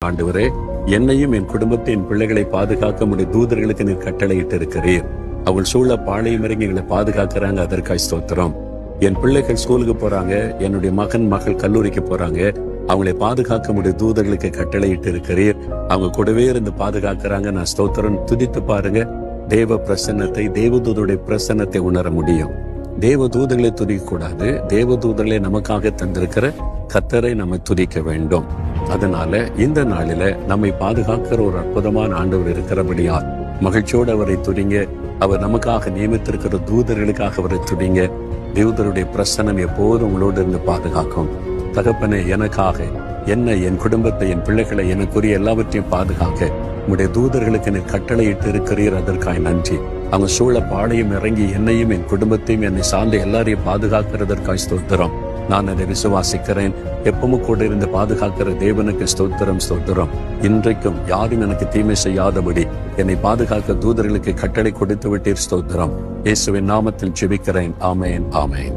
ஆண்டவரே, என்னையும் என் குடும்பத்தை என் பிள்ளைகளை பாதுகாக்க முடிய தூதர்களுக்கு நீர் கட்டளையிட்டு இருக்கிறீர். அவள் சூழ பாளையம் இறங்கி எங்களை பாதுகாக்கிறாங்க, அதற்காய் ஸ்தோத்திரம். என் பிள்ளைகள் ஸ்கூலுக்கு போறாங்க, என்னுடைய மகள் கல்லூரிக்கு போறாங்க, அவங்களை பாதுகாக்க முடிய தூதர்களுக்கு கட்டளையிட்டு இருக்கிறீர். அவங்க கூடவே இருந்து பாதுகாக்கிறாங்க. நான் ஸ்தோத்திரம். துதித்து பாருங்க, தேவ பிரசன்னத்தை, தேவதூதருடைய பிரசன்னத்தை உணர முடியும். தேவ தூதர்களை துதிக்க கூடாது, தேவ தூதர்களை நமக்காக தந்திருக்கிற கர்த்தரை நம்ம துதிக்க வேண்டும். அதனால இந்த நாளில நம்மை பாதுகாக்கிற ஒரு அற்புதமான ஆண்டவர் இருக்கிறபடியால் மகிழ்ச்சியோடு அவரை துதிங்க. அவர் நமக்காக நியமித்திருக்கிற தூதர்களுக்காக அவரை துதிங்க. தூதருடைய பிரசன்னம் எப்போதும் உங்களோடு இருந்து பாதுகாக்கும். தகப்பனே, எனக்காக என்ன, என் குடும்பத்தை, என் பிள்ளைகளை, எனக்குரிய எல்லாவற்றையும் பாதுகாக்க உங்களுடைய தூதர்களுக்கு நீர் கட்டளையிட்டு இருக்கிறீர். அதற்காக நன்றி. அவங்க சூழ பாளையம் இறங்கி என்னையும் என் குடும்பத்தையும் என்னை சார்ந்த எல்லாரையும் பாதுகாக்கிறதற்காக ஸ்தோத்திரம். நான் அதை விசுவாசிக்கிறேன். எப்பவும் கூட இருந்து பாதுகாக்கிற தேவனுக்கு ஸ்தோத்திரம், ஸ்தோத்திரம். இன்றைக்கும் யாரும் எனக்கு தீமை செய்யாதபடி என்னை பாதுகாக்க தூதர்களுக்கு கட்டளை கொடுத்து விட்டீர். ஸ்தோத்திரம். இயேசுவின் நாமத்தில் ஜெபிக்கிறேன். ஆமென், ஆமென்.